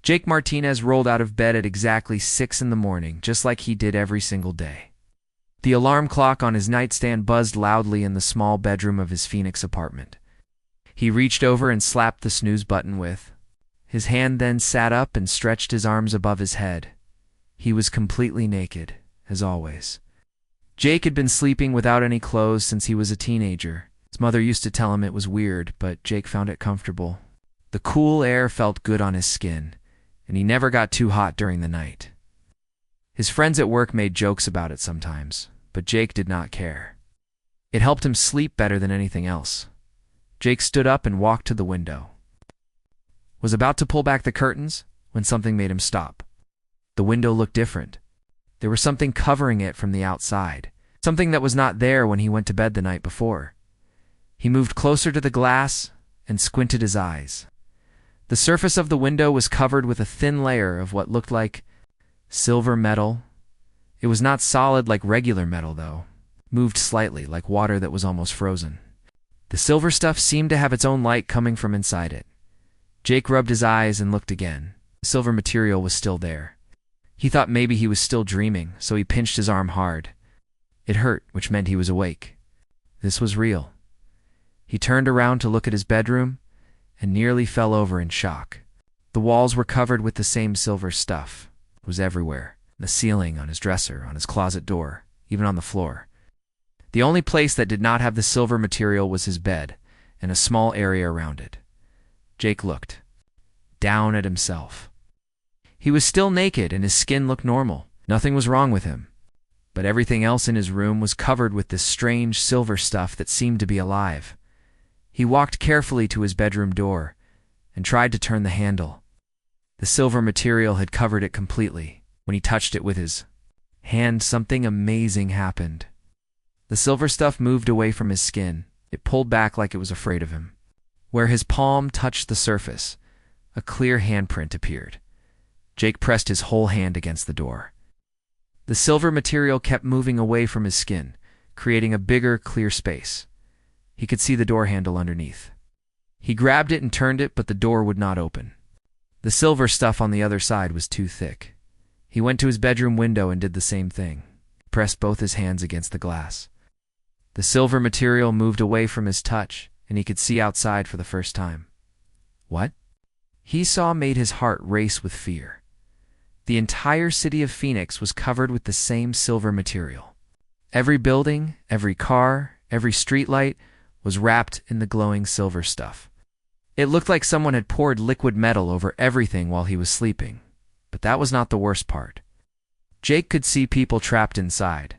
Jake Martinez rolled out of bed at exactly 6 in the morning, just like he did every single day. The alarm clock on his nightstand buzzed loudly in the small bedroom of his Phoenix apartment. He reached over and slapped the snooze button with his hand, then sat up and stretched his arms above his head. He was completely naked, as always. Jake had been sleeping without any clothes since he was a teenager. His mother used to tell him it was weird, but Jake found it comfortable. The cool air felt good on his skin, and he never got too hot during the night. His friends at work made jokes about it sometimes, but Jake did not care. It helped him sleep better than anything else. Jake stood up and walked to the window. Was about to pull back the curtains when something made him stop. The window looked different. There was something covering it from the outside, something that was not there when he went to bed the night before. He moved closer to the glass and squinted his eyes. The surface of the window was covered with a thin layer of what looked like silver metal. It was not solid like regular metal, though. Moved slightly, like water that was almost frozen. The silver stuff seemed to have its own light coming from inside it. Jake rubbed his eyes and looked again. The silver material was still there. He thought maybe he was still dreaming, so he pinched his arm hard. It hurt, which meant he was awake. This was real. He turned around to look at his bedroom and nearly fell over in shock. The walls were covered with the same silver stuff. It was everywhere. The ceiling, on his dresser, on his closet door, even on the floor. The only place that did not have the silver material was his bed and a small area around it. Jake looked down at himself. He was still naked and his skin looked normal. Nothing was wrong with him. But everything else in his room was covered with this strange silver stuff that seemed to be alive. He walked carefully to his bedroom door and tried to turn the handle. The silver material had covered it completely. When he touched it with his hand, something amazing happened. The silver stuff moved away from his skin. It pulled back like it was afraid of him. Where his palm touched the surface, a clear handprint appeared. Jake pressed his whole hand against the door. The silver material kept moving away from his skin, creating a bigger, clear space. He could see the door handle underneath. He grabbed it and turned it, but the door would not open. The silver stuff on the other side was too thick. He went to his bedroom window and did the same thing. He pressed both his hands against the glass. The silver material moved away from his touch, and he could see outside for the first time. What he saw made his heart race with fear. The entire city of Phoenix was covered with the same silver material. Every building, every car, every streetlight was wrapped in the glowing silver stuff. It looked like someone had poured liquid metal over everything while he was sleeping. But that was not the worst part. Jake could see people trapped inside.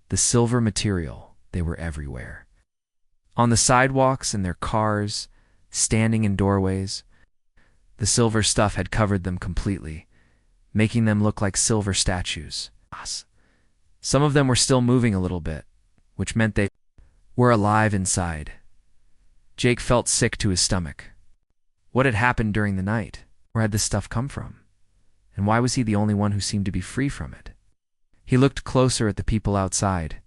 The silver material, they were everywhere. On the sidewalks, in their cars, standing in doorways. The silver stuff had covered them completely, making them look like silver statues. Some of them were still moving a little bit, which meant they were alive inside. Jake felt sick to his stomach. What had happened during the night? Where had this stuff come from? And why was he the only one who seemed to be free from it? He looked closer at the people outside.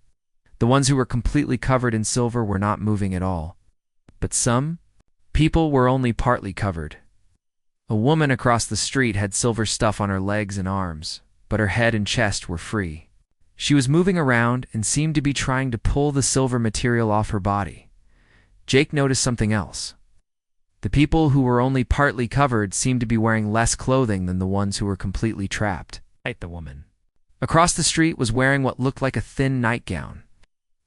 The ones who were completely covered in silver were not moving at all. But some people were only partly covered. A woman across the street had silver stuff on her legs and arms, but her head and chest were free. She was moving around and seemed to be trying to pull the silver material off her body. Jake noticed something else. The people who were only partly covered seemed to be wearing less clothing than the ones who were completely trapped. The woman across the street was wearing what looked like a thin nightgown.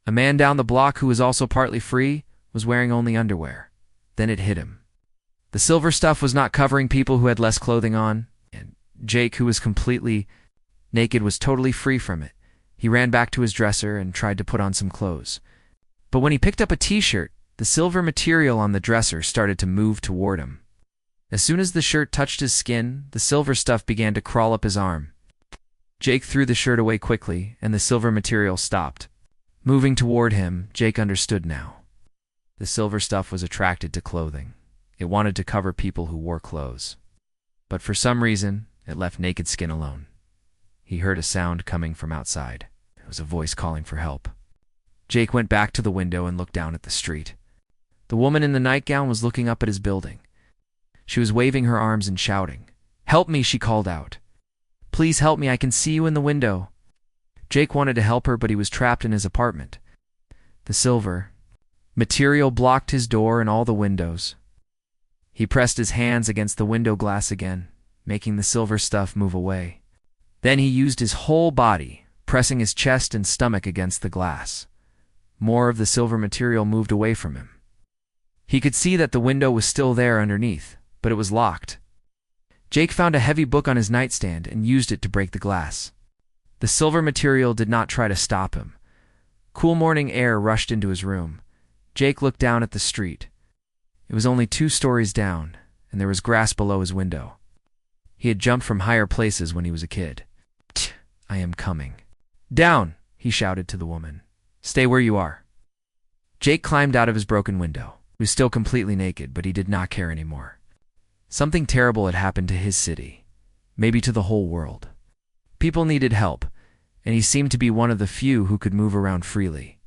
A man down the block who was also partly free was wearing only underwear. Then it hit him. The silver stuff was not covering people who had less clothing on, and Jake, who was completely naked, was totally free from it. He ran back to his dresser and tried to put on some clothes. But when he picked up a t-shirt, the silver material on the dresser started to move toward him. As soon as the shirt touched his skin, the silver stuff began to crawl up his arm. Jake threw the shirt away quickly, and the silver material stopped. Moving toward him, Jake understood now. The silver stuff was attracted to clothing. It wanted to cover people who wore clothes. But for some reason, it left naked skin alone. He heard a sound coming from outside. It was a voice calling for help. Jake went back to the window and looked down at the street. The woman in the nightgown was looking up at his building. She was waving her arms and shouting, "Help me," she called out. "Please help me, I can see you in the window." Jake wanted to help her, but he was trapped in his apartment. The silver material blocked his door and all the windows. He pressed his hands against the window glass again, making the silver stuff move away. Then he used his whole body, pressing his chest and stomach against the glass. More of the silver material moved away from him. He could see that the window was still there underneath, but it was locked. Jake found a heavy book on his nightstand and used it to break the glass. The silver material did not try to stop him. Cool morning air rushed into his room. Jake looked down at the street. It was only 2 stories down, and there was grass below his window. He had jumped from higher places when he was a kid. "Tch, I am coming." "Down!" he shouted to the woman. "Stay where you are." Jake climbed out of his broken window. He was still completely naked, but he did not care anymore. Something terrible had happened to his city, maybe to the whole world. People needed help, and he seemed to be one of the few who could move around freely.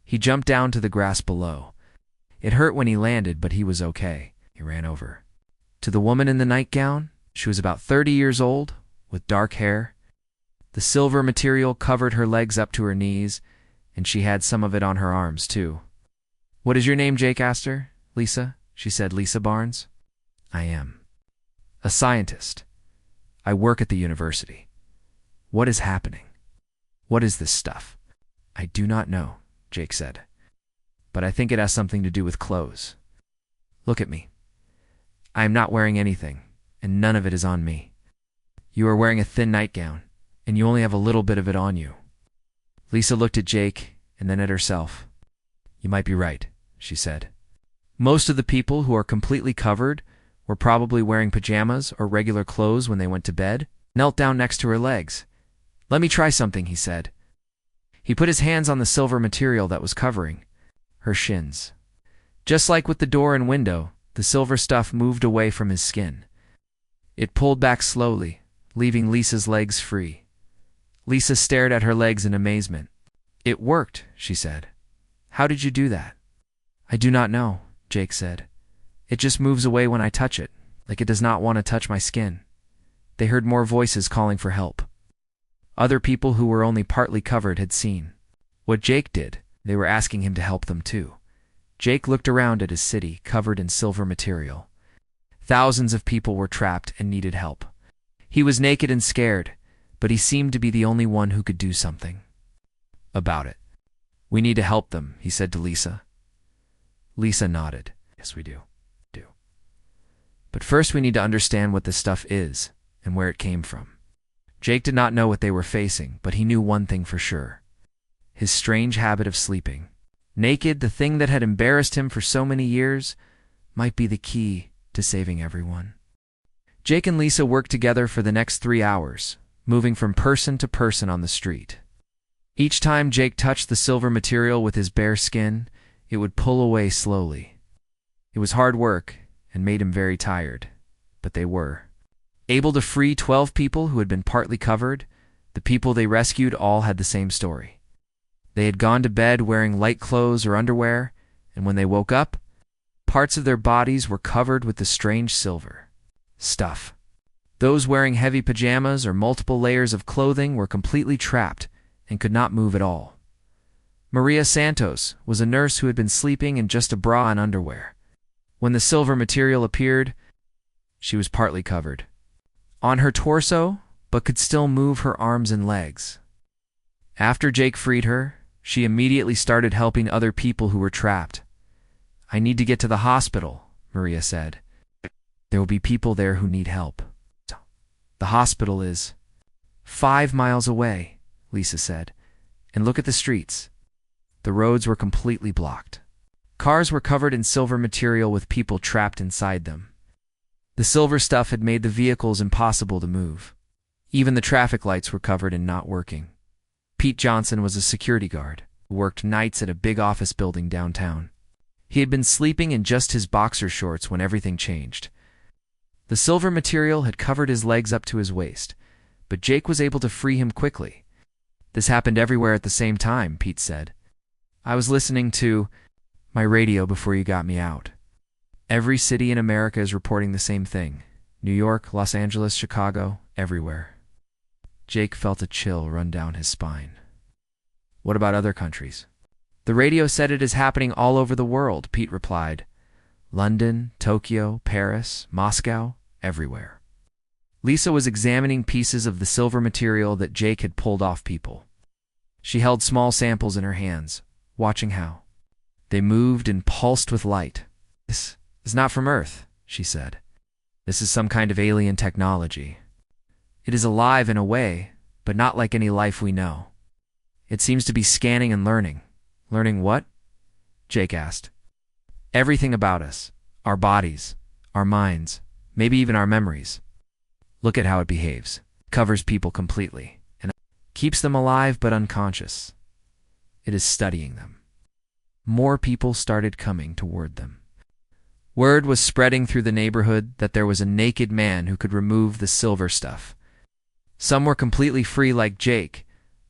He jumped down to the grass below. It hurt when he landed, but he was okay. He ran over to the woman in the nightgown. She was about 30 years old, with dark hair. The silver material covered her legs up to her knees, and she had some of it on her arms, too. "What is your name?" Jake asked her. "Lisa," she said. "Lisa Barnes." "I am a scientist. I work at the university." "What is happening? What is this stuff?" "I do not know," Jake said. "But I think it has something to do with clothes. Look at me. I am not wearing anything, and none of it is on me. You are wearing a thin nightgown, and you only have a little bit of it on you." Lisa looked at Jake and then at herself. "You might be right," she said. "Most of the people who are completely covered were probably wearing pajamas or regular clothes when they went to bed." Knelt down next to her legs. "Let me try something," he said. He put his hands on the silver material that was covering her shins. Just like with the door and window, the silver stuff moved away from his skin. It pulled back slowly, leaving Lisa's legs free. Lisa stared at her legs in amazement. "It worked," she said. "How did you do that?" "I do not know," Jake said. "It just moves away when I touch it, like it does not want to touch my skin." They heard more voices calling for help. Other people who were only partly covered had seen what Jake did. They were asking him to help them too. Jake looked around at his city, covered in silver material. Thousands of people were trapped and needed help. He was naked and scared, but he seemed to be the only one who could do something about it. "We need to help them," he said to Lisa. Lisa nodded. "Yes, we do. But first we need to understand what this stuff is and where it came from." Jake did not know what they were facing, but he knew one thing for sure. His strange habit of sleeping naked, the thing that had embarrassed him for so many years, might be the key to saving everyone. Jake and Lisa worked together for the next 3 hours, moving from person to person on the street. Each time Jake touched the silver material with his bare skin, it would pull away slowly. It was hard work and made him very tired, but they were able to free 12 people who had been partly covered. The people they rescued all had the same story. They had gone to bed wearing light clothes or underwear, and when they woke up, parts of their bodies were covered with the strange silver stuff. Those wearing heavy pajamas or multiple layers of clothing were completely trapped and could not move at all. Maria Santos was a nurse who had been sleeping in just a bra and underwear. When the silver material appeared, she was partly covered on her torso, but could still move her arms and legs. After Jake freed her, she immediately started helping other people who were trapped. "I need to get to the hospital," Maria said. "There will be people there who need help." "The hospital is 5 miles away," Lisa said. "And look at the streets." The roads were completely blocked. Cars were covered in silver material with people trapped inside them. The silver stuff had made the vehicles impossible to move. Even the traffic lights were covered and not working. Pete Johnson was a security guard who worked nights at a big office building downtown. He had been sleeping in just his boxer shorts when everything changed. The silver material had covered his legs up to his waist, but Jake was able to free him quickly. "This happened everywhere at the same time," Pete said. "I was listening to my radio before you got me out. Every city in America is reporting the same thing. New York, Los Angeles, Chicago, everywhere. Jake felt a chill run down his spine. What about other countries? The radio said it is happening all over the world, Pete replied. London, Tokyo, Paris, Moscow, everywhere. Lisa was examining pieces of the silver material that Jake had pulled off people. She held small samples in her hands, watching how they moved and pulsed with light. This is not from Earth, she said. This is some kind of alien technology. It is alive in a way, but not like any life we know. It seems to be scanning and learning. Learning what? Jake asked. Everything about us. Our bodies, our minds, maybe even our memories. Look at how it behaves. It covers people completely and keeps them alive but unconscious. It is studying them. More people started coming toward them. Word was spreading through the neighborhood that there was a naked man who could remove the silver stuff. Some were completely free like Jake.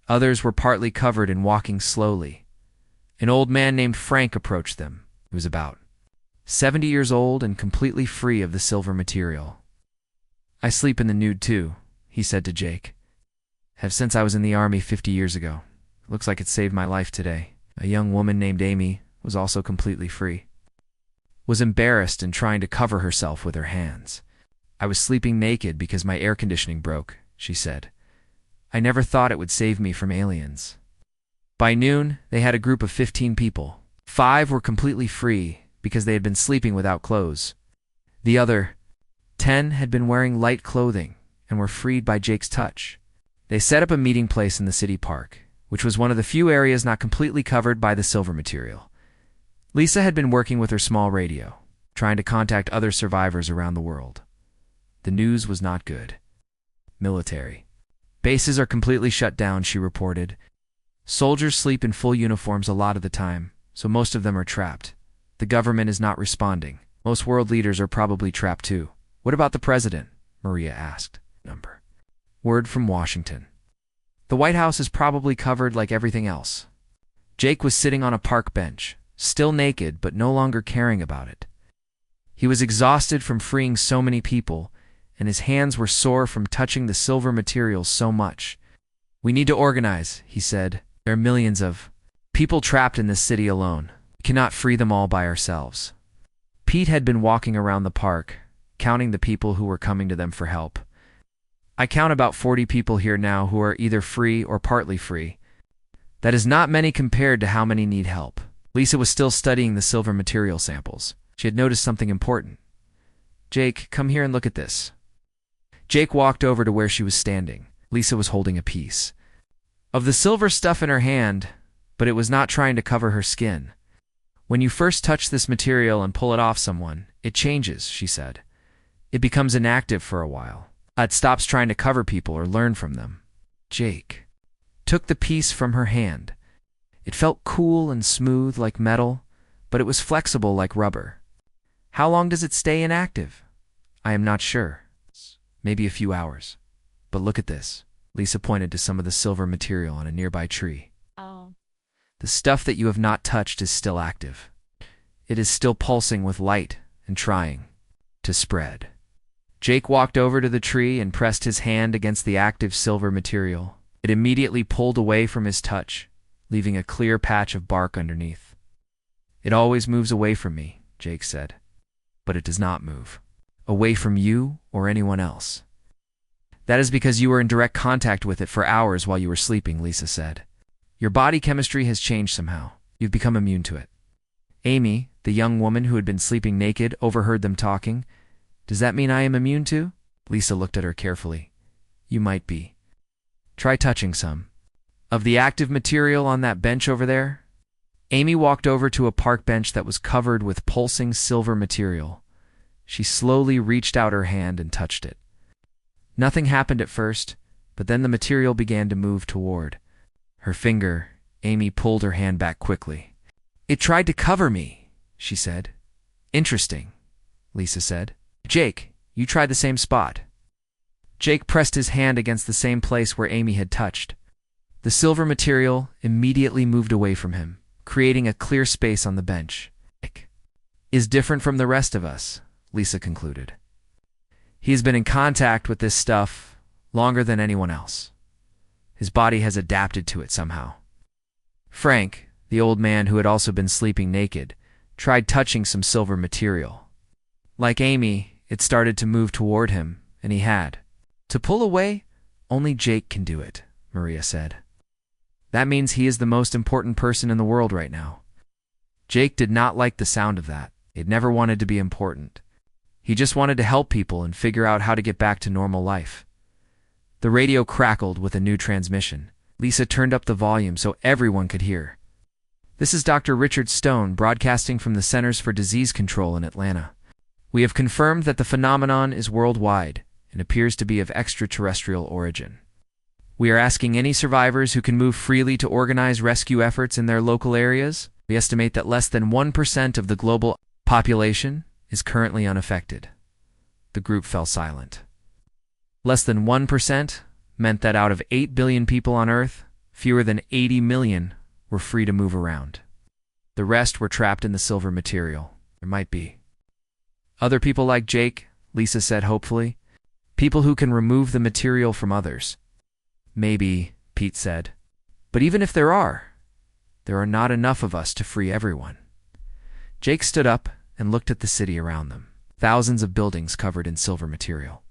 Others were partly covered and walking slowly. An old man named Frank approached them. He was about 70 years old and completely free of the silver material. I sleep in the nude too, he said to Jake. Have since I was in the army 50 years ago. Looks like it saved my life today. A young woman named Amy was also completely free. Was embarrassed and trying to cover herself with her hands. I was sleeping naked because my air conditioning broke, she said. I never thought it would save me from aliens. By noon, they had a group of 15 people. 5 were completely free because they had been sleeping without clothes. The other 10 had been wearing light clothing and were freed by Jake's touch. They set up a meeting place in the city park, which was one of the few areas not completely covered by the silver material. Lisa had been working with her small radio, trying to contact other survivors around the world. The news was not good. Military. Bases are completely shut down, she reported. Soldiers sleep in full uniforms a lot of the time, so most of them are trapped. The government is not responding. Most world leaders are probably trapped too. What about the president? Maria asked. Word from Washington. The White House is probably covered like everything else. Jake was sitting on a park bench, still naked but no longer caring about it. He was exhausted from freeing so many people, and his hands were sore from touching the silver material so much. We need to organize, he said. There are millions of people trapped in this city alone. We cannot free them all by ourselves. Pete had been walking around the park, counting the people who were coming to them for help. I count about 40 people here now who are either free or partly free. That is not many compared to how many need help. Lisa was still studying the silver material samples. She had noticed something important. Jake, come here and look at this. Jake walked over to where she was standing. Lisa was holding a piece of the silver stuff in her hand, but it was not trying to cover her skin. When you first touch this material and pull it off someone, it changes, she said. It becomes inactive for a while. It stops trying to cover people or learn from them. Jake took the piece from her hand. It felt cool and smooth like metal, but it was flexible like rubber. How long does it stay inactive? I am not sure. Maybe a few hours. But look at this. Lisa pointed to some of the silver material on a nearby tree. Oh. The stuff that you have not touched is still active. It is still pulsing with light and trying to spread. Jake walked over to the tree and pressed his hand against the active silver material. It immediately pulled away from his touch, leaving a clear patch of bark underneath. It always moves away from me, Jake said. But it does not move away from you or anyone else. That is because you were in direct contact with it for hours while you were sleeping, Lisa said. Your body chemistry has changed somehow. You've become immune to it. Amy, the young woman who had been sleeping naked, overheard them talking. Does that mean I am immune to? Lisa looked at her carefully. You might be. Try touching some of the active material on that bench over there. Amy walked over to a park bench that was covered with pulsing silver material. She slowly reached out her hand and touched it. Nothing happened at first, but then the material began to move toward her finger. Amy pulled her hand back quickly. It tried to cover me, she said. Interesting, Lisa said. Jake, you try the same spot. Jake pressed his hand against the same place where Amy had touched. The silver material immediately moved away from him, creating a clear space on the bench. Jake is different from the rest of us, Lisa concluded. He has been in contact with this stuff longer than anyone else. His body has adapted to it somehow. Frank, the old man who had also been sleeping naked, tried touching some silver material. Like Amy, it started to move toward him, and he had to pull away. Only Jake can do it, Maria said. That means he is the most important person in the world right now. Jake did not like the sound of that. He'd never wanted to be important. He just wanted to help people and figure out how to get back to normal life. The radio crackled with a new transmission. Lisa turned up the volume so everyone could hear. This is Dr. Richard Stone, broadcasting from the Centers for Disease Control in Atlanta. We have confirmed that the phenomenon is worldwide and appears to be of extraterrestrial origin. We are asking any survivors who can move freely to organize rescue efforts in their local areas. We estimate that less than 1% of the global population is currently unaffected. The group fell silent. Less than 1% meant that out of 8 billion people on Earth, fewer than 80 million were free to move around. The rest were trapped in the silver material. There might be other people like Jake, Lisa said hopefully. People who can remove the material from others. Maybe, Pete said. But even if there are not enough of us to free everyone. Jake stood up and looked at the city around them. Thousands of buildings covered in silver material.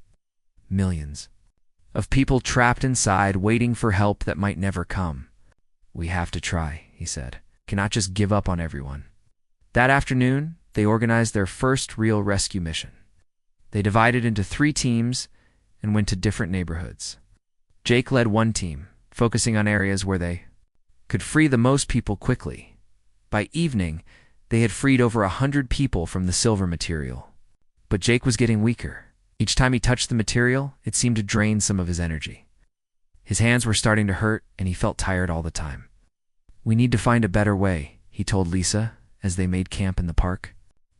Millions of people trapped inside waiting for help that might never come. We have to try, he said. Cannot just give up on everyone. That afternoon, they organized their first real rescue mission. They divided into 3 teams and went to different neighborhoods. Jake led one team, focusing on areas where they could free the most people quickly. By evening, they had freed over 100 people from the silver material. But Jake was getting weaker. Each time he touched the material, it seemed to drain some of his energy. His hands were starting to hurt, and he felt tired all the time. We need to find a better way, he told Lisa as they made camp in the park.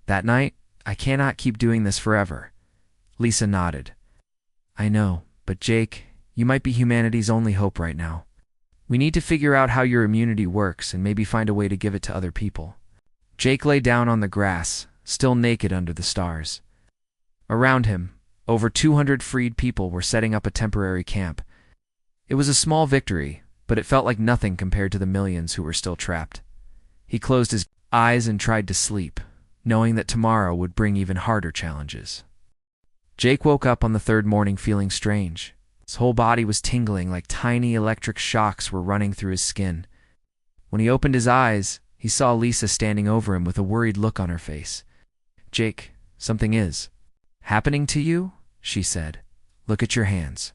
That night, I cannot keep doing this forever. Lisa nodded. I know, but Jake, you might be humanity's only hope right now. We need to figure out how your immunity works and maybe find a way to give it to other people. Jake lay down on the grass, still naked under the stars. Around him, over 200 freed people were setting up a temporary camp. It was a small victory, but it felt like nothing compared to the millions who were still trapped. He closed his eyes and tried to sleep, knowing that tomorrow would bring even harder challenges. Jake woke up on the 3rd morning feeling strange. His whole body was tingling like tiny electric shocks were running through his skin. When he opened his eyes, he saw Lisa standing over him with a worried look on her face. Jake, something is happening to you? She said. Look at your hands.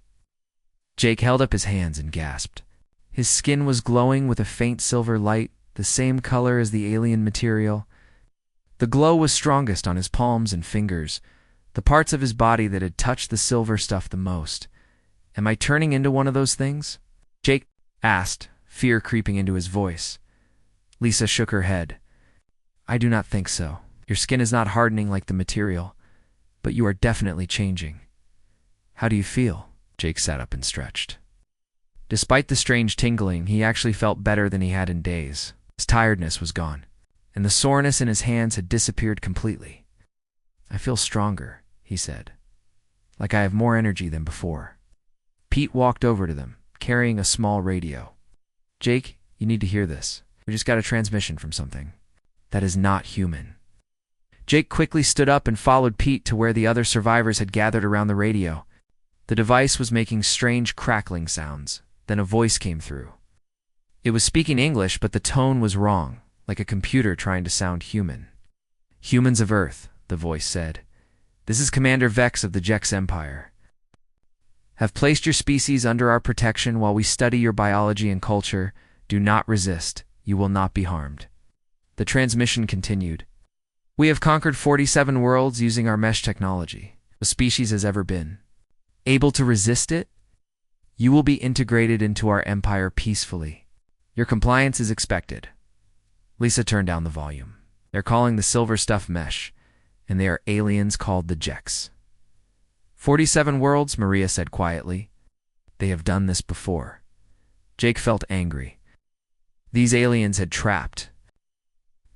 Jake held up his hands and gasped. His skin was glowing with a faint silver light, the same color as the alien material. The glow was strongest on his palms and fingers, the parts of his body that had touched the silver stuff the most. Am I turning into one of those things? Jake asked, fear creeping into his voice. Lisa shook her head. I do not think so. Your skin is not hardening like the material, but you are definitely changing. How do you feel? Jake sat up and stretched. Despite the strange tingling, he actually felt better than he had in days. His tiredness was gone, and the soreness in his hands had disappeared completely. I feel stronger, he said, like I have more energy than before. Pete walked over to them, carrying a small radio. Jake, you need to hear this. We just got a transmission from something that is not human. Jake quickly stood up and followed Pete to where the other survivors had gathered around the radio. The device was making strange crackling sounds. Then a voice came through. It was speaking English, but the tone was wrong, like a computer trying to sound human. Humans of Earth, the voice said. This is Commander Vex of the Jex Empire. Have placed your species under our protection while we study your biology and culture. Do not resist. You will not be harmed. The transmission continued. We have conquered 47 worlds using our mesh technology. The species has ever been able to resist it? You will be integrated into our empire peacefully. Your compliance is expected. Lisa turned down the volume. They're calling the silver stuff mesh, and they are aliens called the Jex. 47 worlds, Maria said quietly. They have done this before. Jake felt angry. These aliens had trapped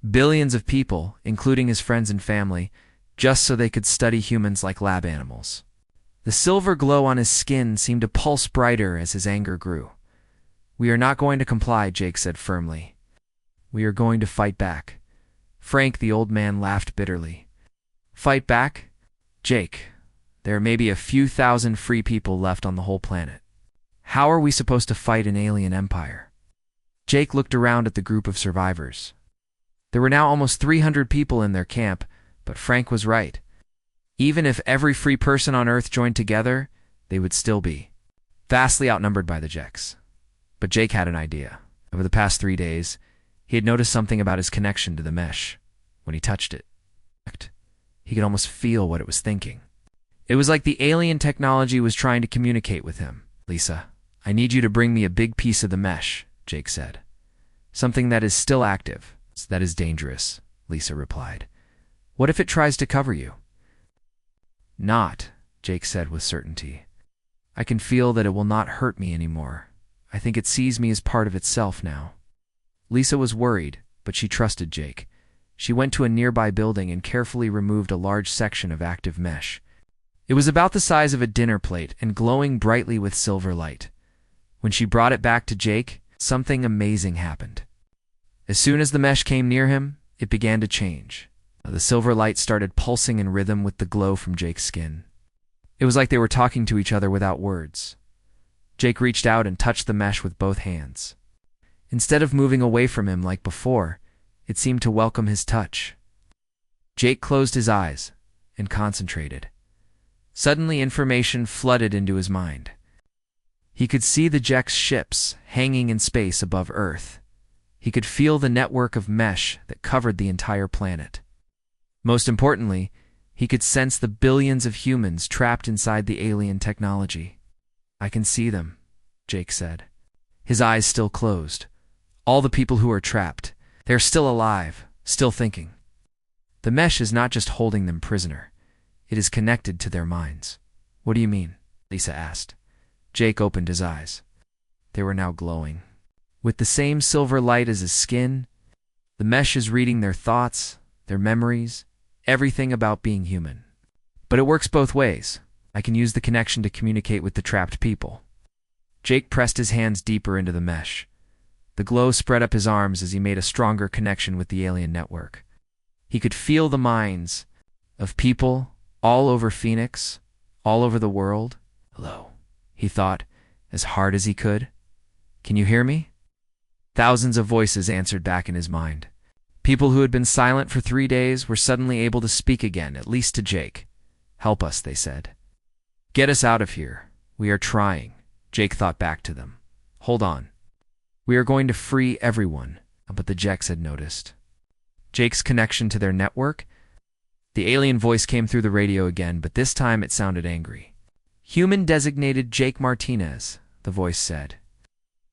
billions of people, including his friends and family, just so they could study humans like lab animals. The silver glow on his skin seemed to pulse brighter as his anger grew. "We are not going to comply," Jake said firmly. "We are going to fight back." Frank, the old man, laughed bitterly. "Fight back? Jake, there may be a few thousand free people left on the whole planet. How are we supposed to fight an alien empire?" Jake looked around at the group of survivors. There were now almost 300 people in their camp, but Frank was right. Even if every free person on Earth joined together, they would still be vastly outnumbered by the Jeks. But Jake had an idea. Over the past 3 days, he had noticed something about his connection to the mesh. When he touched it, he could almost feel what it was thinking. It was like the alien technology was trying to communicate with him. "Lisa, I need you to bring me a big piece of the mesh," Jake said. "Something that is still active." "That is dangerous," Lisa replied. "What if it tries to cover you?" "Not," Jake said with certainty. "I can feel that it will not hurt me anymore. I think it sees me as part of itself now." Lisa was worried, but she trusted Jake. She went to a nearby building and carefully removed a large section of active mesh. It was about the size of a dinner plate and glowing brightly with silver light. When she brought it back to Jake, something amazing happened. As soon as the mesh came near him, it began to change. The silver light started pulsing in rhythm with the glow from Jake's skin. It was like they were talking to each other without words. Jake reached out and touched the mesh with both hands. Instead of moving away from him like before, it seemed to welcome his touch. Jake closed his eyes and concentrated. Suddenly, information flooded into his mind. He could see the Jek's ships hanging in space above Earth. He could feel the network of mesh that covered the entire planet. Most importantly, he could sense the billions of humans trapped inside the alien technology. "I can see them," Jake said. His eyes still closed. All the people who are trapped, they are still alive, still thinking. The mesh is not just holding them prisoner. It is connected to their minds. "What do you mean?" Lisa asked. Jake opened his eyes. They were now glowing. With the same silver light as his skin, the mesh is reading their thoughts, their memories, everything about being human. But it works both ways. I can use the connection to communicate with the trapped people. Jake pressed his hands deeper into the mesh. The glow spread up his arms as he made a stronger connection with the alien network. He could feel the minds of people all over Phoenix, all over the world. "Hello," he thought, as hard as he could. "Can you hear me?" Thousands of voices answered back in his mind. People who had been silent for 3 days were suddenly able to speak again, at least to Jake. "Help us," they said. "Get us out of here. We are trying." Jake thought back to them. "Hold on. We are going to free everyone." But the Jeks had noticed Jake's connection to their network. The alien voice came through the radio again, but this time it sounded angry. "Human designated Jake Martinez," the voice said.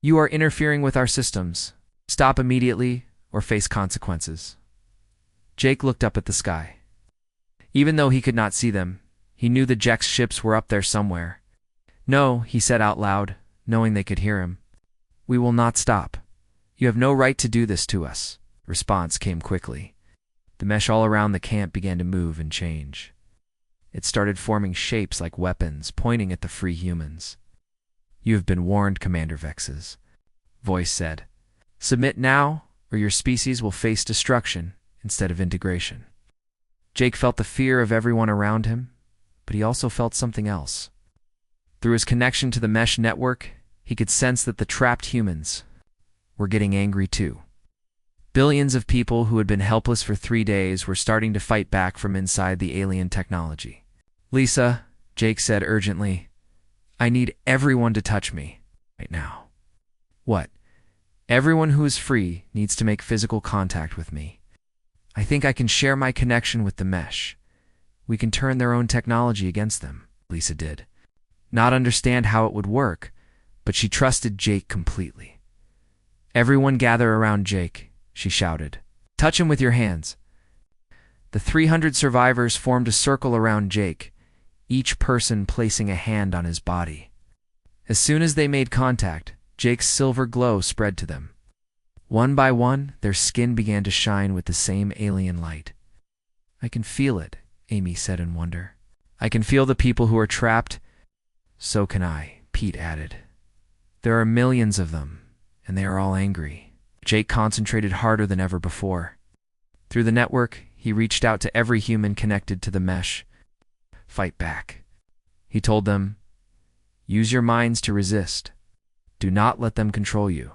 "You are interfering with our systems. Stop immediately or face consequences." Jake looked up at the sky. Even though he could not see them, he knew the Jek's ships were up there somewhere. "No," he said out loud, knowing they could hear him. "We will not stop. You have no right to do this to us." Response came quickly. The mesh all around the camp began to move and change. It started forming shapes like weapons, pointing at the free humans. "You have been warned, Commander Vex's voice said. "Submit now, or your species will face destruction instead of integration." Jake felt the fear of everyone around him, but he also felt something else. Through his connection to the mesh network, he could sense that the trapped humans were getting angry too. Billions of people who had been helpless for 3 days were starting to fight back from inside the alien technology. "Lisa," Jake said urgently, "I need everyone to touch me right now." "What?" "Everyone who is free needs to make physical contact with me. I think I can share my connection with the mesh. We can turn their own technology against them." Lisa did not understand how it would work, but she trusted Jake completely. "Everyone gather around Jake," she shouted. "Touch him with your hands." The 300 survivors formed a circle around Jake, each person placing a hand on his body. As soon as they made contact, Jake's silver glow spread to them. One by one, their skin began to shine with the same alien light. "I can feel it," Amy said in wonder. "I can feel the people who are trapped So can I, Pete added. There are millions of them, and they are all angry. Jake concentrated harder than ever before. Through the network, he reached out to every human connected to the mesh. Fight back. He told them, use your minds to resist. Do not let them control you.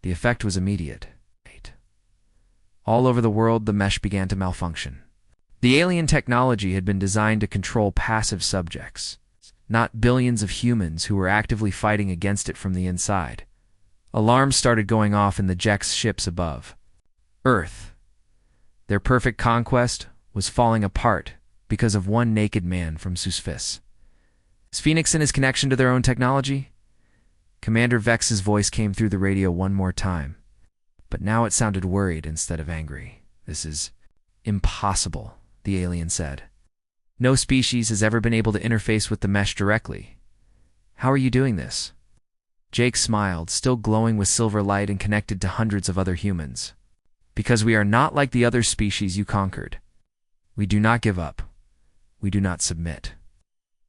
The effect was immediate. All over the world, the mesh began to malfunction. The alien technology had been designed to control passive subjects, not billions of humans who were actively fighting against it from the inside. Alarms started going off in the Jex ships above. Earth, their perfect conquest, was falling apart because of one naked man from Scifi. Is Phoenix in his connection to their own technology? Commander Vex's voice came through the radio one more time, but now it sounded worried instead of angry. This is impossible, the alien said. No species has ever been able to interface with the mesh directly. How are you doing this? Jake smiled, still glowing with silver light and connected to hundreds of other humans. Because we are not like the other species you conquered. We do not give up. We do not submit.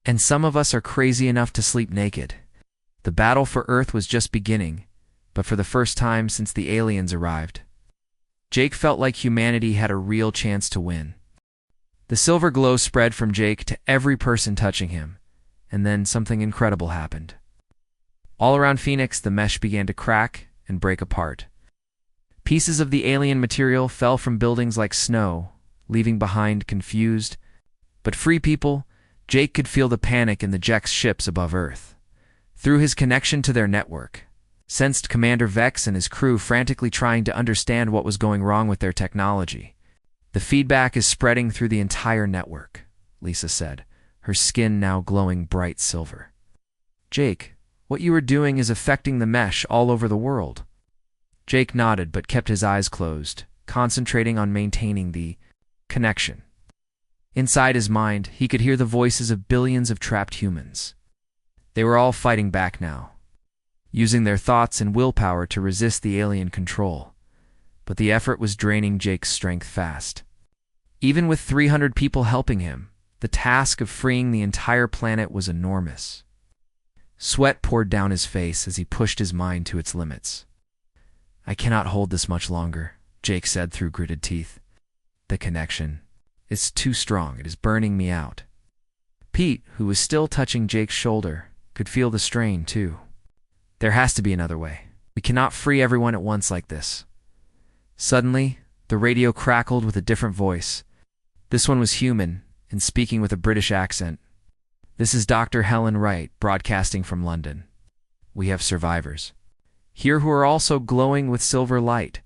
And some of us are crazy enough to sleep naked. The battle for Earth was just beginning, but for the first time since the aliens arrived. Jake felt like humanity had a real chance to win. The silver glow spread from Jake to every person touching him, and then something incredible happened. All around Phoenix, the mesh began to crack and break apart. Pieces of the alien material fell from buildings like snow, leaving behind confused, but free people. Jake could feel the panic in the Jex ships above Earth. Through his connection to their network, sensed Commander Vex and his crew frantically trying to understand what was going wrong with their technology. The feedback is spreading through the entire network, Lisa said, her skin now glowing bright silver. Jake, what you are doing is affecting the mesh all over the world. Jake nodded but kept his eyes closed, concentrating on maintaining the connection. Inside his mind, he could hear the voices of billions of trapped humans. They were all fighting back now, using their thoughts and willpower to resist the alien control. But the effort was draining Jake's strength fast. Even with 300 people helping him, the task of freeing the entire planet was enormous. Sweat poured down his face as he pushed his mind to its limits. I cannot hold this much longer, Jake said through gritted teeth. The connection is too strong. It is burning me out. Pete, who was still touching Jake's shoulder, could feel the strain too. There has to be another way. We cannot free everyone at once like this. Suddenly, the radio crackled with a different voice. This one was human and speaking with a British accent. This is Dr. Helen Wright, broadcasting from London. We have survivors here who are also glowing with silver light.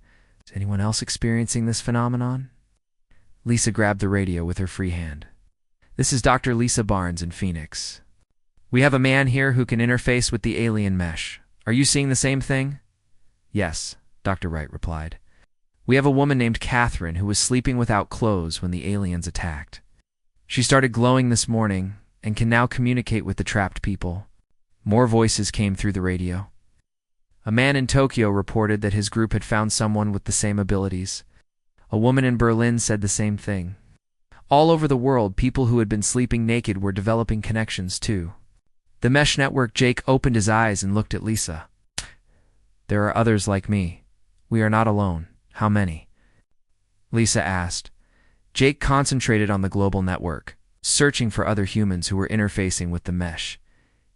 Is anyone else experiencing this phenomenon? Lisa grabbed the radio with her free hand. This is Dr. Lisa Barnes in Phoenix. We have a man here who can interface with the alien mesh. Are you seeing the same thing? Yes, Dr. Wright replied. We have a woman named Catherine who was sleeping without clothes when the aliens attacked. She started glowing this morning and can now communicate with the trapped people. More voices came through the radio. A man in Tokyo reported that his group had found someone with the same abilities. A woman in Berlin said the same thing. All over the world, people who had been sleeping naked were developing connections too. The mesh network. Jake opened his eyes and looked at Lisa. There are others like me. We are not alone. How many? Lisa asked. Jake concentrated on the global network, searching for other humans who were interfacing with the mesh.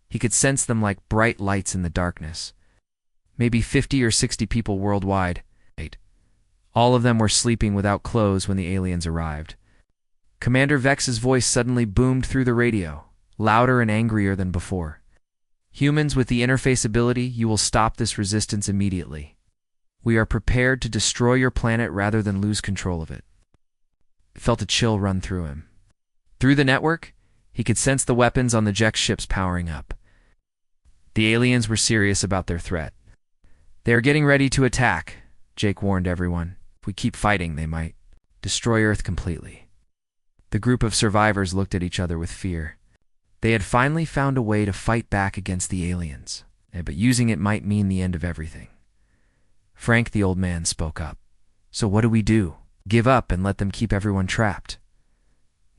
He could sense them like bright lights in the darkness. Maybe 50 or 60 people worldwide. All of them were sleeping without clothes when the aliens arrived. Commander Vex's voice suddenly boomed through the radio, louder and angrier than before. Humans with the interface ability, you will stop this resistance immediately. We are prepared to destroy your planet rather than lose control of it. He felt a chill run through him. Through the network, he could sense the weapons on the Jex ships powering up. The aliens were serious about their threat. They are getting ready to attack, Jake warned everyone. If we keep fighting, they might destroy Earth completely. The group of survivors looked at each other with fear. They had finally found a way to fight back against the aliens, but using it might mean the end of everything. Frank, the old man, spoke up. So what do we do? Give up and let them keep everyone trapped?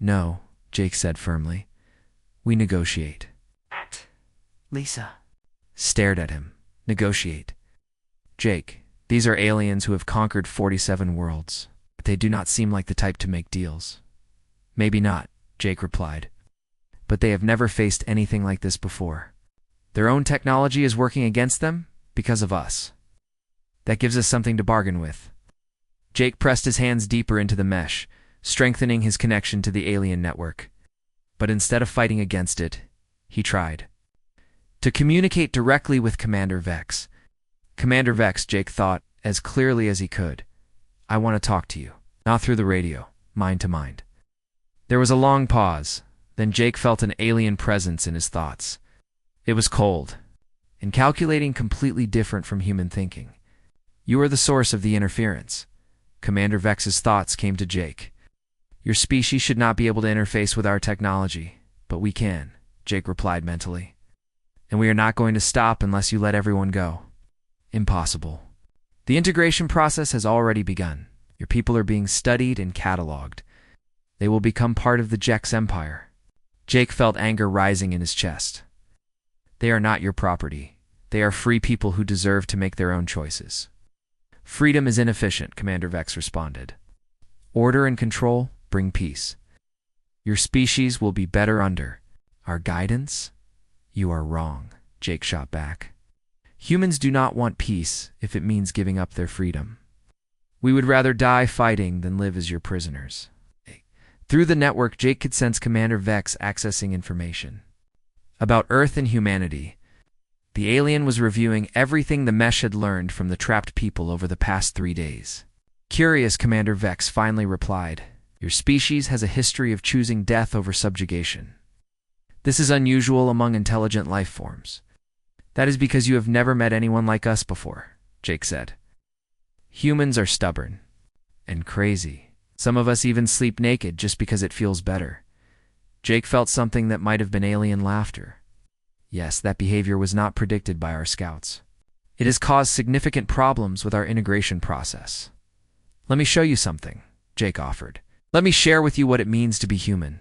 No, Jake said firmly. We negotiate. Lisa stared at him. Negotiate. Jake, these are aliens who have conquered 47 worlds, but they do not seem like the type to make deals. Maybe not, Jake replied. But they have never faced anything like this before. Their own technology is working against them because of us. That gives us something to bargain with. Jake pressed his hands deeper into the mesh, strengthening his connection to the alien network. But instead of fighting against it, he tried to communicate directly with Commander Vex. Commander Vex, Jake thought, as clearly as he could. I want to talk to you. Not through the radio, mind to mind. There was a long pause. Then Jake felt an alien presence in his thoughts. It was cold, and calculating, completely different from human thinking. You are the source of the interference. Commander Vex's thoughts came to Jake. Your species should not be able to interface with our technology, but we can, Jake replied mentally. And we are not going to stop unless you let everyone go. Impossible. The integration process has already begun. Your people are being studied and cataloged. They will become part of the Jex Empire. Jake felt anger rising in his chest. They are not your property. They are free people who deserve to make their own choices. Freedom is inefficient, Commander Vex responded. Order and control bring peace. Your species will be better under our guidance. You are wrong, Jake shot back. Humans do not want peace if it means giving up their freedom. We would rather die fighting than live as your prisoners. Through the network, Jake could sense Commander Vex accessing information about Earth and humanity. The alien was reviewing everything the mesh had learned from the trapped people over the past 3 days. Curious, Commander Vex finally replied, your species has a history of choosing death over subjugation. This is unusual among intelligent life forms. That is because you have never met anyone like us before, Jake said. Humans are stubborn and crazy. Some of us even sleep naked just because it feels better. Jake felt something that might have been alien laughter. Yes, that behavior was not predicted by our scouts. It has caused significant problems with our integration process. Let me show you something, Jake offered. Let me share with you what it means to be human.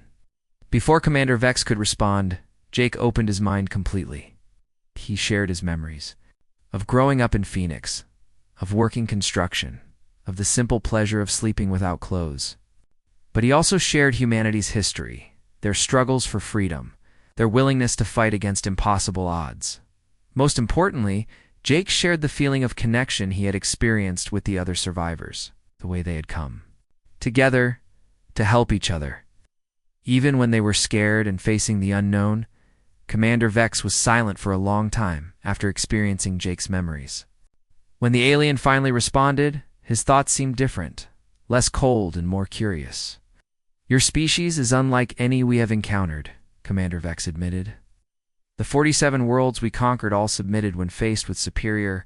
Before Commander Vex could respond, Jake opened his mind completely. He shared his memories of growing up in Phoenix, of working construction, of the simple pleasure of sleeping without clothes. But he also shared humanity's history, their struggles for freedom, their willingness to fight against impossible odds. Most importantly, Jake shared the feeling of connection he had experienced with the other survivors, the way they had come together to help each other. Even when they were scared and facing the unknown, Commander Vex was silent for a long time after experiencing Jake's memories. When the alien finally responded, his thoughts seemed different, less cold and more curious. Your species is unlike any we have encountered, Commander Vex admitted. The 47 worlds we conquered all submitted when faced with superior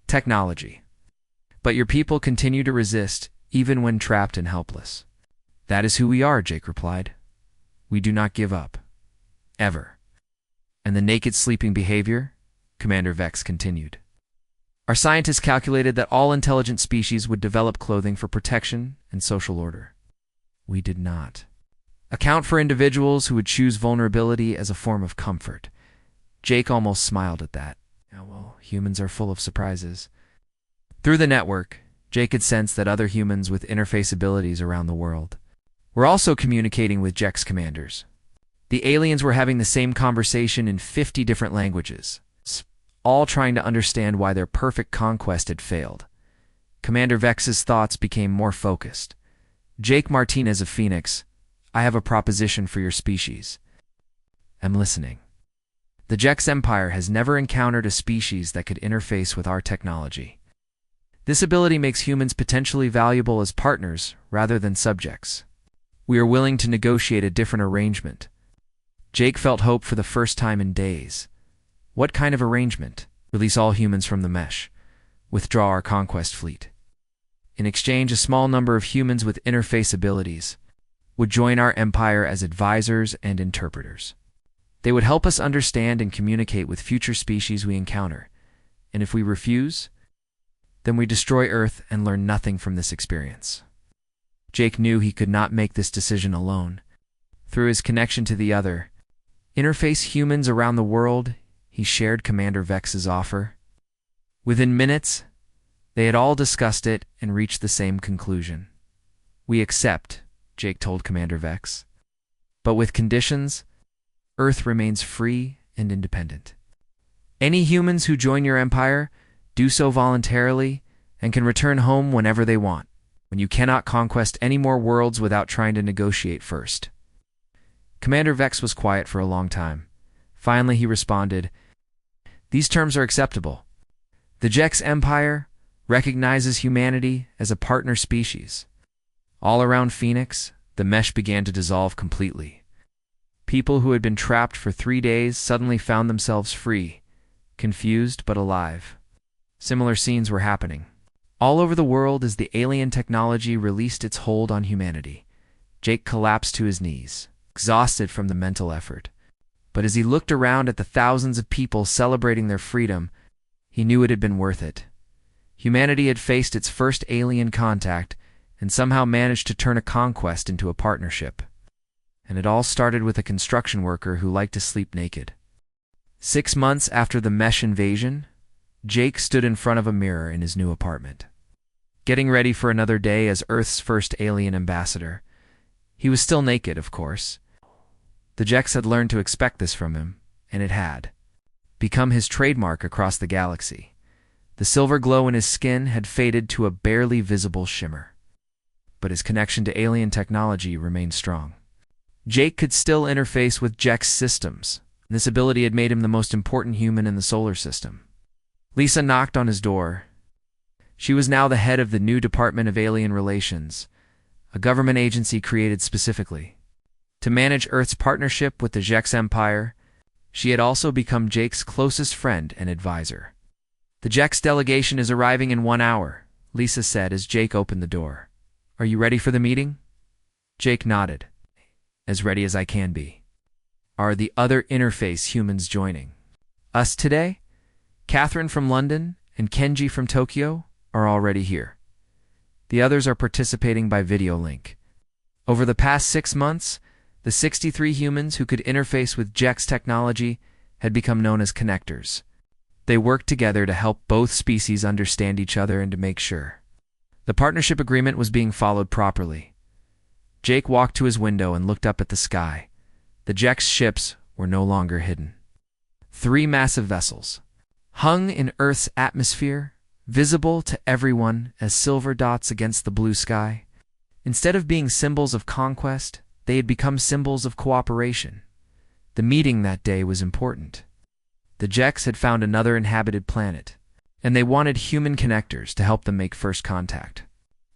technology. But your people continue to resist, even when trapped and helpless. That is who we are, Jake replied. We do not give up. Ever. And the naked sleeping behavior? Commander Vex continued. Our scientists calculated that all intelligent species would develop clothing for protection and social order. We did not. Account for individuals who would choose vulnerability as a form of comfort. Jake almost smiled at that. Oh, well, humans are full of surprises. Through the network, Jake could sense that other humans with interface abilities around the world were also communicating with Jex commanders. The aliens were having the same conversation in 50 different languages, all trying to understand why their perfect conquest had failed. Commander Vex's thoughts became more focused. Jake Martinez of Phoenix, I have a proposition for your species. I'm listening. The Jex Empire has never encountered a species that could interface with our technology. This ability makes humans potentially valuable as partners rather than subjects. We are willing to negotiate a different arrangement. Jake felt hope for the first time in days. What kind of arrangement? Release all humans from the mesh. Withdraw our conquest fleet. In exchange, a small number of humans with interface abilities would join our empire as advisors and interpreters. They would help us understand and communicate with future species we encounter. And if we refuse, then we destroy Earth and learn nothing from this experience. Jake knew he could not make this decision alone. Through his connection to the other, interface humans around the world, he he shared Commander Vex's offer. Within minutes, they had all discussed it and reached the same conclusion. "We accept," Jake told Commander Vex. "But with conditions, Earth remains free and independent. Any humans who join your empire do so voluntarily and can return home whenever they want, when you cannot conquest any more worlds without trying to negotiate first." Commander Vex was quiet for a long time. Finally, he responded, "These terms are acceptable. The Jex Empire recognizes humanity as a partner species." All around Phoenix, the mesh began to dissolve completely. People who had been trapped for 3 days suddenly found themselves free, confused but alive. Similar scenes were happening all over the world as the alien technology released its hold on humanity. Jake collapsed to his knees, exhausted from the mental effort. But as he looked around at the thousands of people celebrating their freedom, he knew it had been worth it. Humanity had faced its first alien contact and somehow managed to turn a conquest into a partnership. And it all started with a construction worker who liked to sleep naked. 6 months after the mesh invasion, Jake stood in front of a mirror in his new apartment, getting ready for another day as Earth's first alien ambassador. He was still naked, of course. The Jex had learned to expect this from him, and it had become his trademark across the galaxy. The silver glow in his skin had faded to a barely visible shimmer, but his connection to alien technology remained strong. Jake could still interface with Jex systems. This ability had made him the most important human in the solar system. Lisa knocked on his door. She was now the head of the new Department of Alien Relations, a government agency created specifically to manage Earth's partnership with the Jex Empire. She had also become Jake's closest friend and advisor. "The Jex delegation is arriving in 1 hour," Lisa said as Jake opened the door. "Are you ready for the meeting?" Jake nodded. "As ready as I can be." "Are the other interface humans joining us today?" "Catherine from London and Kenji from Tokyo are already here. The others are participating by video link." Over the past 6 months, the 63 humans who could interface with Jex technology had become known as connectors. They worked together to help both species understand each other and to make sure the partnership agreement was being followed properly. Jake walked to his window and looked up at the sky. The Jex ships were no longer hidden. 3 massive vessels hung in Earth's atmosphere, visible to everyone as silver dots against the blue sky. Instead of being symbols of conquest, they had become symbols of cooperation. The meeting that day was important. The Jex had found another inhabited planet, and they wanted human connectors to help them make first contact.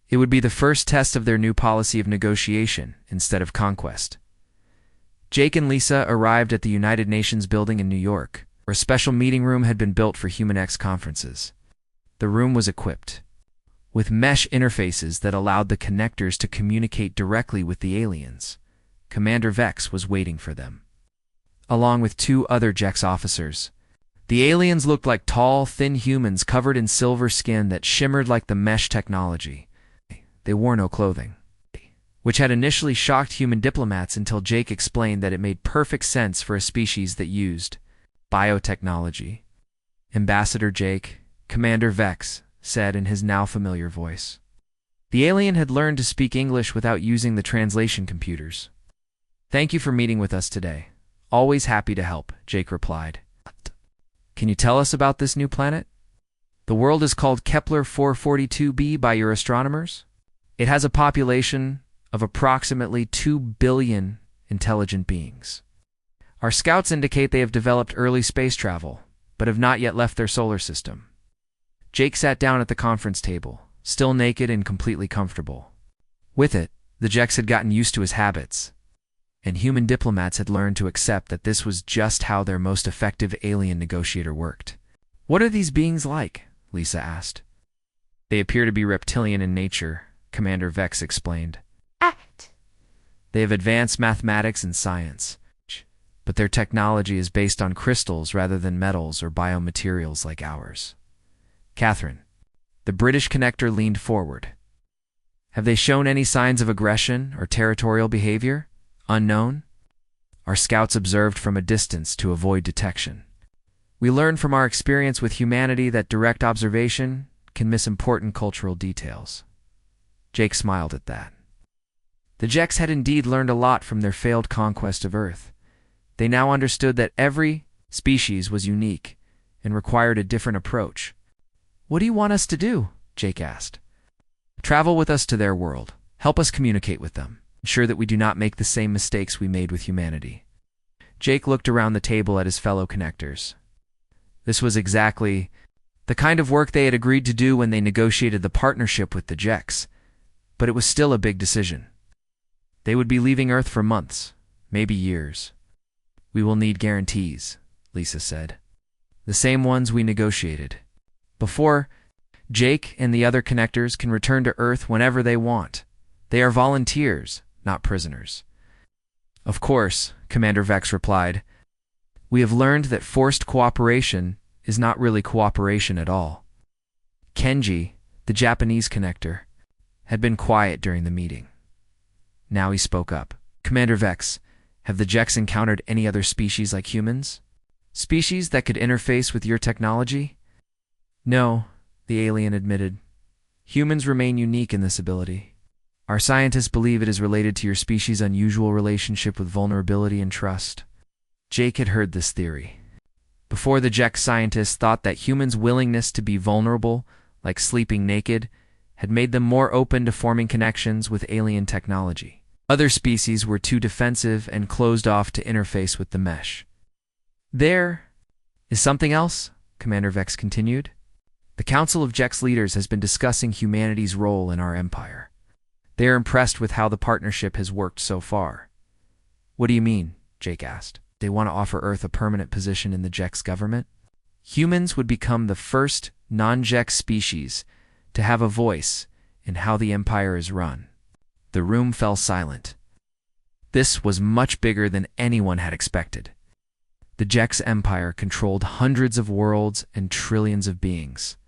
It would be the first test of their new policy of negotiation instead of conquest. Jake and Lisa arrived at the United Nations building in New York, where a special meeting room had been built for Human X conferences. The room was equipped with mesh interfaces that allowed the connectors to communicate directly with the aliens. Commander Vex was waiting for them, along with 2 other Jex officers. The aliens looked like tall, thin humans covered in silver skin that shimmered like the mesh technology. They wore no clothing, which had initially shocked human diplomats until Jake explained that it made perfect sense for a species that used biotechnology. "Ambassador Jake," Commander Vex said in his now familiar voice. The alien had learned to speak English without using the translation computers. "Thank you for meeting with us today. Always happy to help," Jake replied. "Can you tell us about this new planet?" "The world is called Kepler 442b by your astronomers. It has a population of approximately 2 billion intelligent beings. Our scouts indicate they have developed early space travel, but have not yet left their solar system." Jake sat down at the conference table, still naked and completely comfortable. With it, the Jex had gotten used to his habits, and human diplomats had learned to accept that this was just how their most effective alien negotiator worked. "What are these beings like?" Lisa asked. "They appear to be reptilian in nature," Commander Vex explained. "They have advanced mathematics and science, but their technology is based on crystals rather than metals or biomaterials like ours." "Catherine," the British connector leaned forward. "Have they shown any signs of aggression or territorial behavior?" "Unknown. Our scouts observed from a distance to avoid detection. We learn from our experience with humanity that direct observation can miss important cultural details. Jake smiled at that. The Jeks had indeed learned a lot from their failed conquest of Earth. They now understood that every species was unique and required a different approach. "What do you want us to do?" Jake asked. "Travel with us to their world. Help us communicate with them. Ensure that we do not make the same mistakes we made with humanity." Jake looked around the table at his fellow connectors. This was exactly the kind of work they had agreed to do when they negotiated the partnership with the Jeks, but it was still a big decision. They would be leaving Earth for months, maybe years. "We will need guarantees," Lisa said. "The same ones we negotiated. Before Jake and the other connectors can return to Earth whenever they want. They are volunteers, not prisoners." "Of course," Commander Vex replied. "We have learned that forced cooperation is not really cooperation at all." Kenji, the Japanese connector, had been quiet during the meeting. Now he spoke up. "Commander Vex, have the Jeks encountered any other species like humans? Species that could interface with your technology?" "No," the alien admitted. "Humans remain unique in this ability. Our scientists believe it is related to your species' unusual relationship with vulnerability and trust." Jake had heard this theory. Before, the Jek scientists thought that humans' willingness to be vulnerable, like sleeping naked, had made them more open to forming connections with alien technology. Other species were too defensive and closed off to interface with the mesh. "There is something else," Commander Vex continued. "The Council of Jek's leaders has been discussing humanity's role in our empire. They are impressed with how the partnership has worked so far." "What do you mean?" Jake asked. "They want to offer Earth a permanent position in the Jek's government?" "Humans would become the first non-Jek species to have a voice in how the empire is run." The room fell silent. This was much bigger than anyone had expected. The Jek's empire controlled hundreds of worlds and trillions of beings.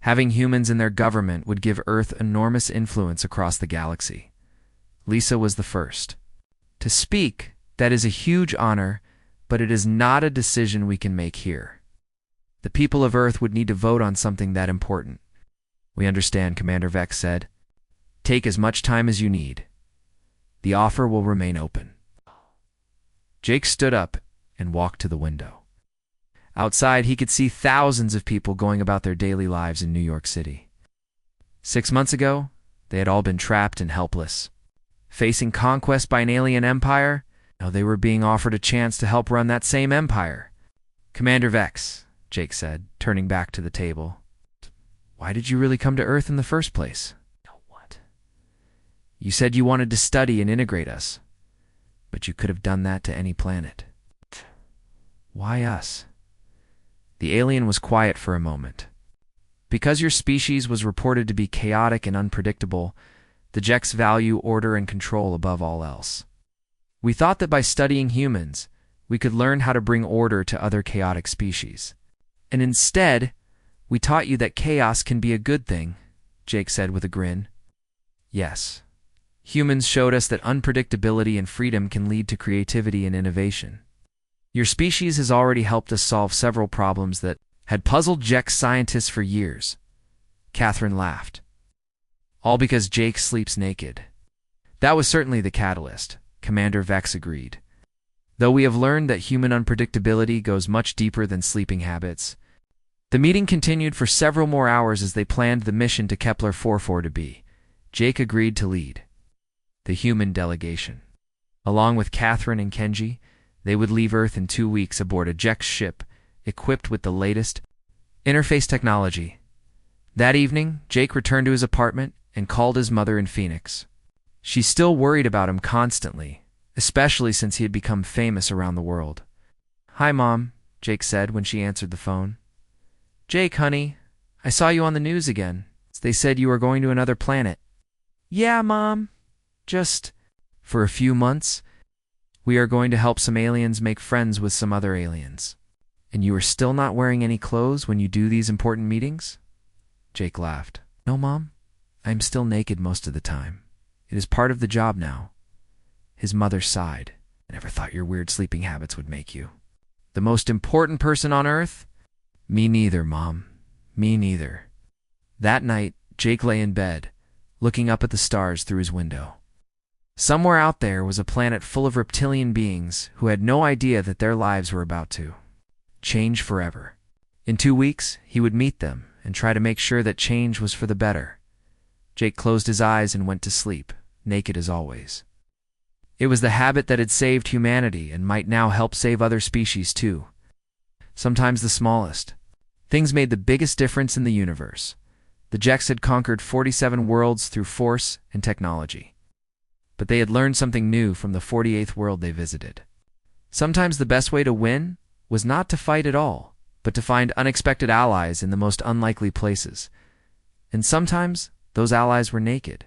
Having humans in their government would give Earth enormous influence across the galaxy. Lisa was the first to speak. "That is a huge honor, but it is not a decision we can make here. The people of Earth would need to vote on something that important." "We understand," Commander Vex said. "Take as much time as you need. The offer will remain open." Jake stood up and walked to the window. Outside, he could see thousands of people going about their daily lives in New York City. 6 months ago, they had all been trapped and helpless. Facing conquest by an alien empire, now they were being offered a chance to help run that same empire. "Commander Vex," Jake said, turning back to the table. "Why did you really come to Earth in the first place?" "What?" "You said you wanted to study and integrate us, but you could have done that to any planet. Why us?" The alien was quiet for a moment. "Because your species was reported to be chaotic and unpredictable, the Jeks value order and control above all else. We thought that by studying humans, we could learn how to bring order to other chaotic species. And instead, we taught you that chaos can be a good thing," Jake said with a grin. "Yes. Humans showed us that unpredictability and freedom can lead to creativity and innovation. Your species has already helped us solve several problems that had puzzled Jek scientists for years." Catherine laughed. "All because Jake sleeps naked." "That was certainly the catalyst," Commander Vex agreed. "Though we have learned that human unpredictability goes much deeper than sleeping habits." The meeting continued for several more hours as they planned the mission to Kepler 44b. Jake agreed to lead the human delegation. Along with Catherine and Kenji, they would leave Earth in 2 weeks aboard a Jek ship equipped with the latest interface technology. That evening, Jake returned to his apartment and called his mother in Phoenix. She still worried about him constantly, especially since he had become famous around the world. "Hi, Mom," Jake said when she answered the phone. "Jake, honey, I saw you on the news again. They said you were going to another planet." "Yeah, Mom. Just for a few months. We are going to help some aliens make friends with some other aliens." "And you are still not wearing any clothes when you do these important meetings?" Jake laughed. "No, Mom. I am still naked most of the time. It is part of the job now." His mother sighed. "I never thought your weird sleeping habits would make you." The most important person on Earth? Me neither, Mom. Me neither. That night, Jake lay in bed, looking up at the stars through his window. Somewhere out there was a planet full of reptilian beings who had no idea that their lives were about to change forever. In 2 weeks, he would meet them and try to make sure that change was for the better. Jake closed his eyes and went to sleep, naked as always. It was the habit that had saved humanity and might now help save other species too. Sometimes the smallest things made the biggest difference in the universe. The Jeks had conquered 47 worlds through force and technology. But they had learned something new from the 48th world they visited. Sometimes the best way to win was not to fight at all, but to find unexpected allies in the most unlikely places. And sometimes those allies were naked.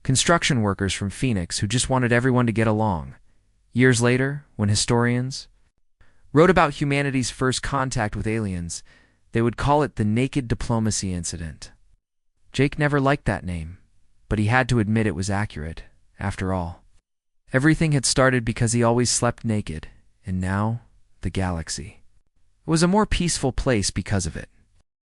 Construction workers from Phoenix who just wanted everyone to get along. Years later, when historians wrote about humanity's first contact with aliens, they would call it the Naked Diplomacy Incident. Jake never liked that name, but he had to admit it was accurate, after all. Everything had started because he always slept naked, and now, the galaxy. It was a more peaceful place because of it.